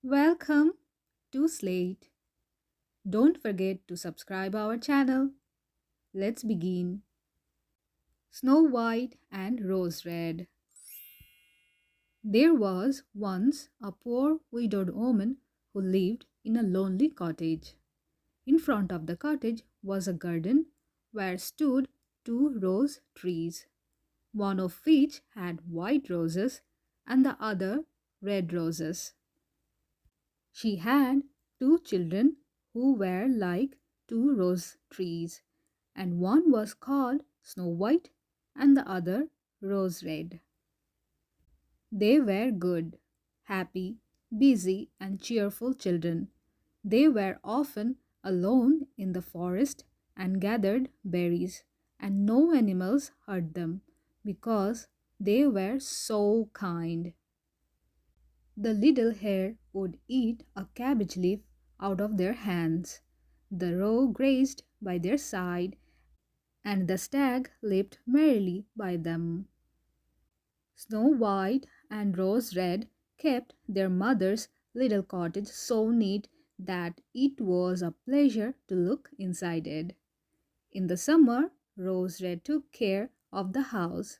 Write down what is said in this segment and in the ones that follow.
Welcome to Slate. Don't forget to subscribe our channel. Let's begin. Snow White and Rose Red. There was once a poor widowed woman who lived in a lonely cottage. In front of the cottage was a garden where stood two rose trees, one of which had white roses and the other red roses. She had two children who were like two rose trees, and one was called Snow White and the other Rose Red. They were good, happy, busy, and cheerful children. They were often alone in the forest and gathered berries, and no animals hurt them because they were so kind. The little hare would eat a cabbage leaf out of their hands. The roe grazed by their side, and the stag leaped merrily by them. Snow White and Rose Red kept their mother's little cottage so neat that it was a pleasure to look inside it. In the summer, Rose Red took care of the house.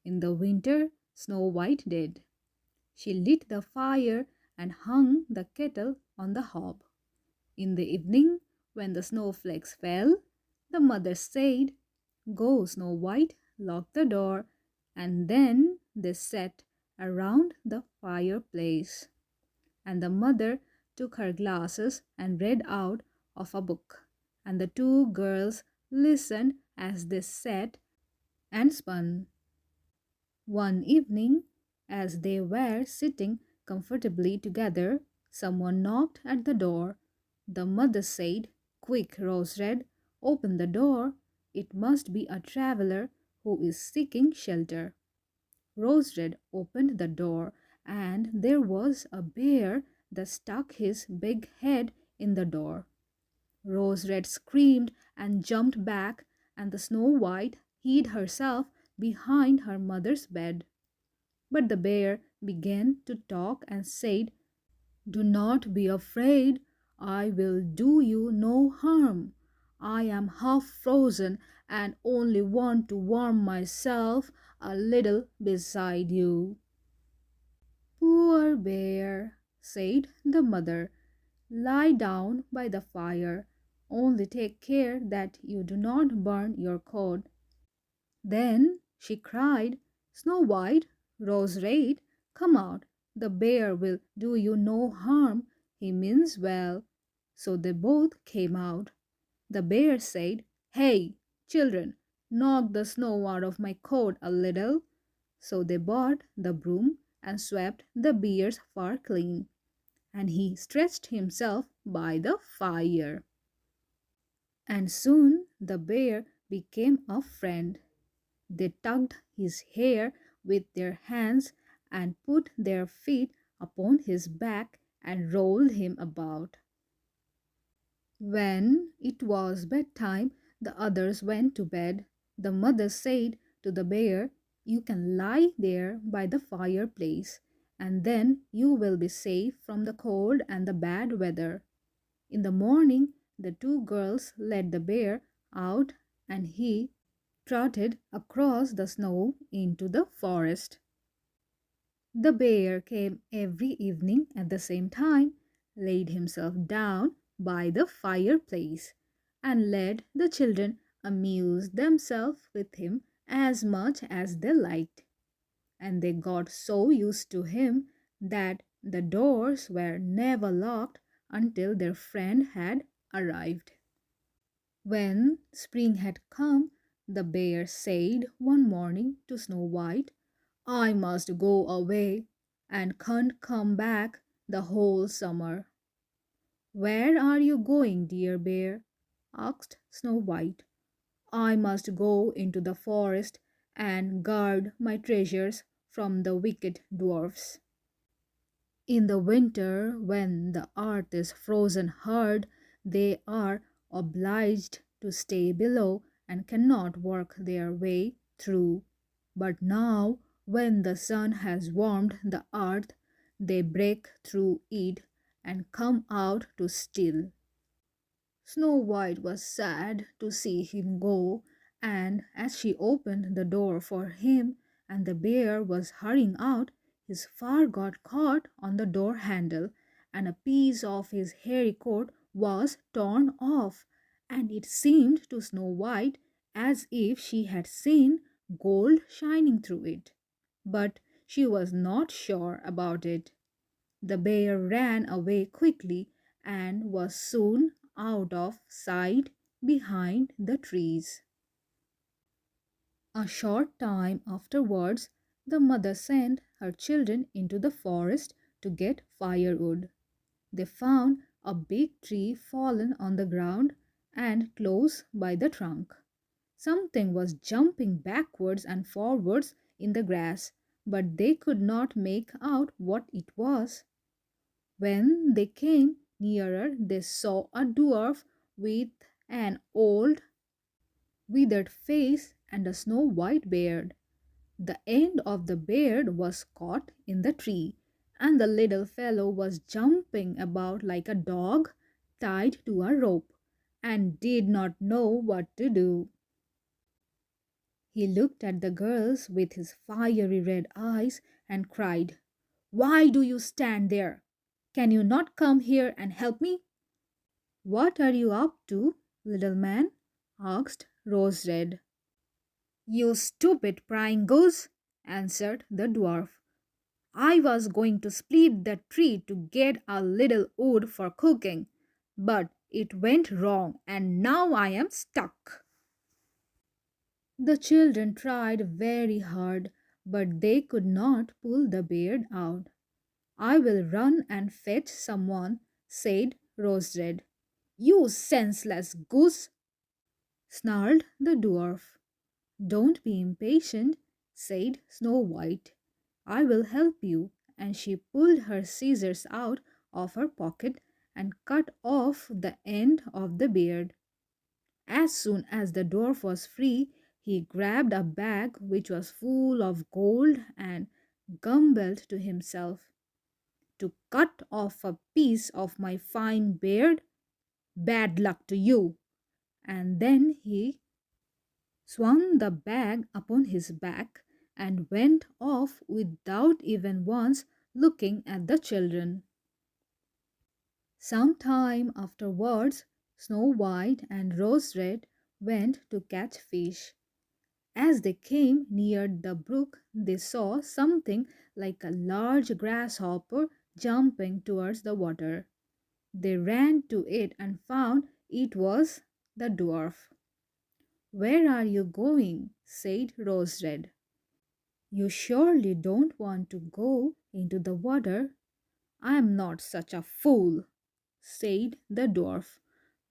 In the winter, Snow White did. She lit the fire and hung the kettle on the hob. In the evening, when the snowflakes fell, the mother said, "Go, Snow White, lock the door," and then they sat around the fireplace. And the mother took her glasses and read out of a book, and the two girls listened as they sat and spun. One evening, as they were sitting comfortably together, someone knocked at the door. The mother said, "Quick, Rose Red, open the door. It must be a traveler who is seeking shelter." Rose Red opened the door, and there was a bear that stuck his big head in the door. Rose Red screamed and jumped back, and the Snow White hid herself behind her mother's bed. But the bear began to talk and said, "Do not be afraid. I will do you no harm. I am half frozen and only want to warm myself a little beside you." "Poor bear," said the mother, "lie down by the fire. Only take care that you do not burn your coat." Then she cried, "Snow White, Rose Red, come out. The bear will do you no harm. He means well." So they both came out. The bear said, "Hey, children, knock the snow out of my coat a little." So they bought the broom and swept the bear's fur clean, and he stretched himself by the fire. And soon the bear became a friend. They tugged his hair with their hands and put their feet upon his back and rolled him about. When it was bedtime, the others went to bed. The mother said to the bear, "You can lie there by the fireplace, and then you will be safe from the cold and the bad weather." In the morning, the two girls led the bear out, and he trotted across the snow into the forest. The bear came every evening at the same time, laid himself down by the fireplace, and let the children amuse themselves with him as much as they liked. And they got so used to him that the doors were never locked until their friend had arrived. When spring had come, the bear said one morning to Snow White, "I must go away and can't come back the whole summer." "Where are you going, dear bear?" asked Snow White. "I must go into the forest and guard my treasures from the wicked dwarfs. In the winter, when the earth is frozen hard, they are obliged to stay below and cannot work their way through. But now, when the sun has warmed the earth, they break through it and come out to steal. Snow White was sad to see him go, and as she opened the door for him and the bear was hurrying out, his fur got caught on the door handle, and a piece of his hairy coat was torn off, and it seemed to Snow White as if she had seen gold shining through it. But she was not sure about it. The bear ran away quickly and was soon out of sight behind the trees. A short time afterwards, the mother sent her children into the forest to get firewood. They found a big tree fallen on the ground and close by the trunk. Something was jumping backwards and forwards in the grass, but they could not make out what it was. When they came nearer, they saw a dwarf with an old, withered face and a snow white beard. The end of the beard was caught in the tree, and the little fellow was jumping about like a dog tied to a rope, and did not know what to do. He looked at the girls with his fiery red eyes and cried, "Why do you stand there? Can you not come here and help me?" "What are you up to, little man?" asked Rose Red. "You stupid prying goose," answered the dwarf. "I was going to split the tree to get a little wood for cooking, but it went wrong and now I am stuck." The children tried very hard, but they could not pull the beard out. "I will run and fetch someone," said Rose Red. "You senseless goose!" snarled the dwarf. "Don't be impatient," said Snow White. "I will help you." And she pulled her scissors out of her pocket and cut off the end of the beard. As soon as the dwarf was free, he grabbed a bag which was full of gold and grumbled to himself, "To cut off a piece of my fine beard? Bad luck to you!" And then he swung the bag upon his back and went off without even once looking at the children. Some time afterwards, Snow White and Rose Red went to catch fish. As they came near the brook, they saw something like a large grasshopper jumping towards the water. They ran to it and found it was the dwarf. "Where are you going?" said Rose Red. "You surely don't want to go into the water." "I am not such a fool," said the dwarf.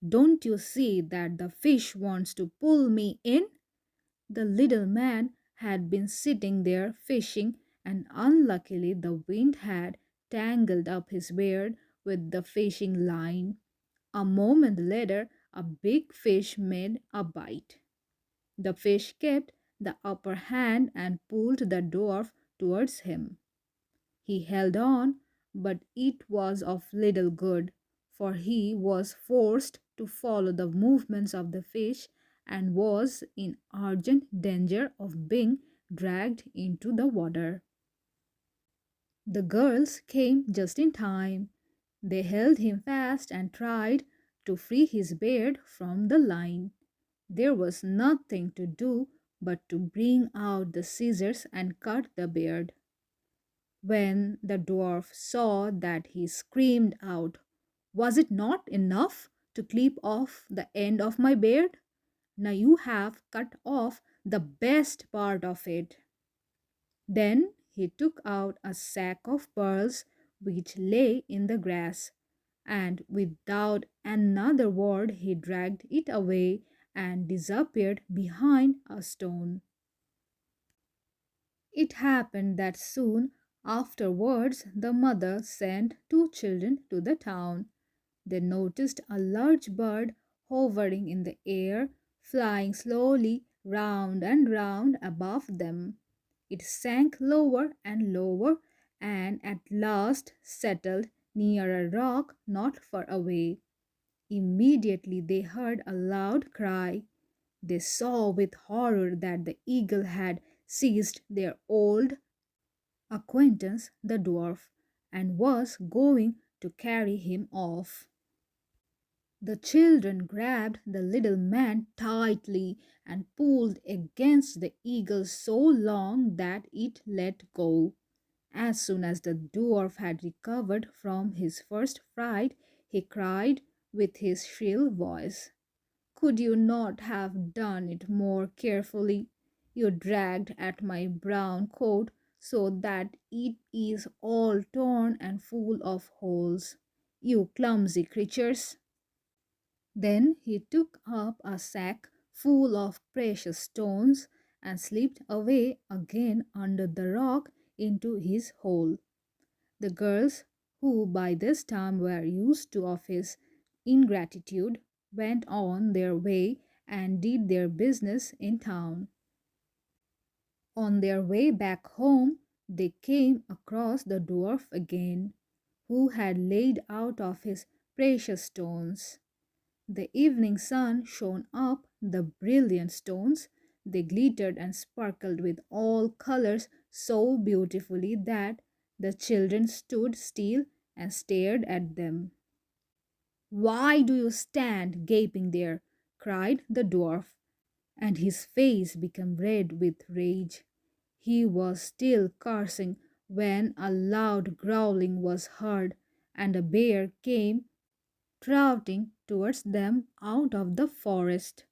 "Don't you see that the fish wants to pull me in?" The little man had been sitting there fishing, and unluckily the wind had tangled up his beard with the fishing line. A moment later, a big fish made a bite. The fish kept the upper hand and pulled the dwarf towards him. He held on, but it was of little good, for he was forced to follow the movements of the fish and was in urgent danger of being dragged into the water. The girls came just in time. They held him fast and tried to free his beard from the line. There was nothing to do but to bring out the scissors and cut the beard. When the dwarf saw that, he screamed out, "Was it not enough to clip off the end of my beard? Now you have cut off the best part of it." Then he took out a sack of pearls which lay in the grass, and without another word he dragged it away and disappeared behind a stone. It happened that soon afterwards the mother sent two children to the town. They noticed a large bird hovering in the air, flying slowly round and round above them. It sank lower and lower and at last settled near a rock not far away. Immediately they heard a loud cry. They saw with horror that the eagle had seized their old acquaintance, the dwarf, and was going to carry him off. The children grabbed the little man tightly and pulled against the eagle so long that it let go. As soon as the dwarf had recovered from his first fright, he cried with his shrill voice, "Could you not have done it more carefully? You dragged at my brown coat so that it is all torn and full of holes. You clumsy creatures!" Then he took up a sack full of precious stones and slipped away again under the rock into his hole. The girls, who by this time were used to of his ingratitude, went on their way and did their business in town. On their way back home, they came across the dwarf again, who had laid out of his precious stones. The evening sun shone up the brilliant stones. They glittered and sparkled with all colors so beautifully that the children stood still and stared at them. "Why do you stand gaping there?" cried the dwarf, and his face became red with rage. He was still cursing when a loud growling was heard, and a bear came trotting towards them out of the forest.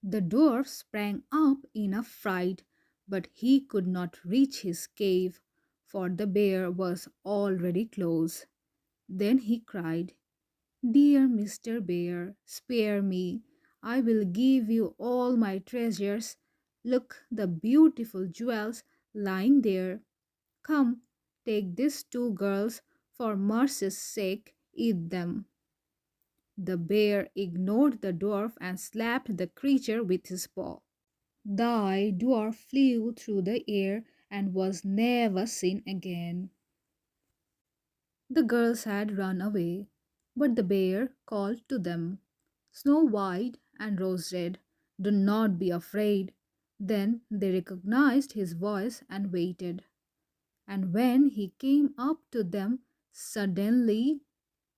The dwarf sprang up in a fright, but he could not reach his cave, for the bear was already close. Then he cried, "Dear Mr. Bear, spare me. I will give you all my treasures. Look, the beautiful jewels lying there. Come, take these two girls, for mercy's sake, eat them." The bear ignored the dwarf and slapped the creature with his paw. The dwarf flew through the air and was never seen again. The girls had run away, but the bear called to them, "Snow White and Rose Red, do not be afraid." Then they recognized his voice and waited. And when he came up to them, suddenly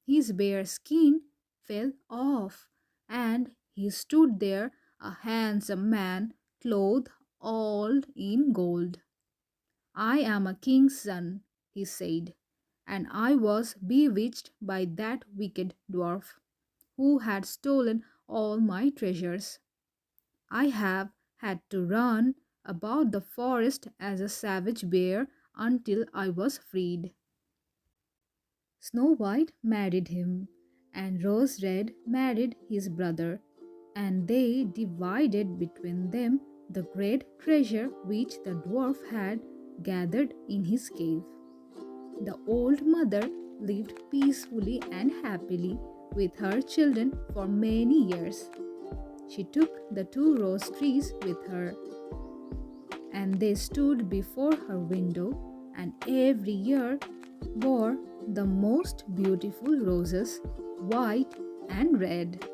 his bare skin fell off, and he stood there a handsome man, clothed all in gold. "I am a king's son," he said, "and I was bewitched by that wicked dwarf, who had stolen all my treasures. I have had to run about the forest as a savage bear until I was freed." Snow White married him, and Rose Red married his brother, and they divided between them the great treasure which the dwarf had gathered in his cave. The old mother lived peacefully and happily with her children for many years. She took the two rose trees with her, and they stood before her window, and every year bore the most beautiful roses, white and red.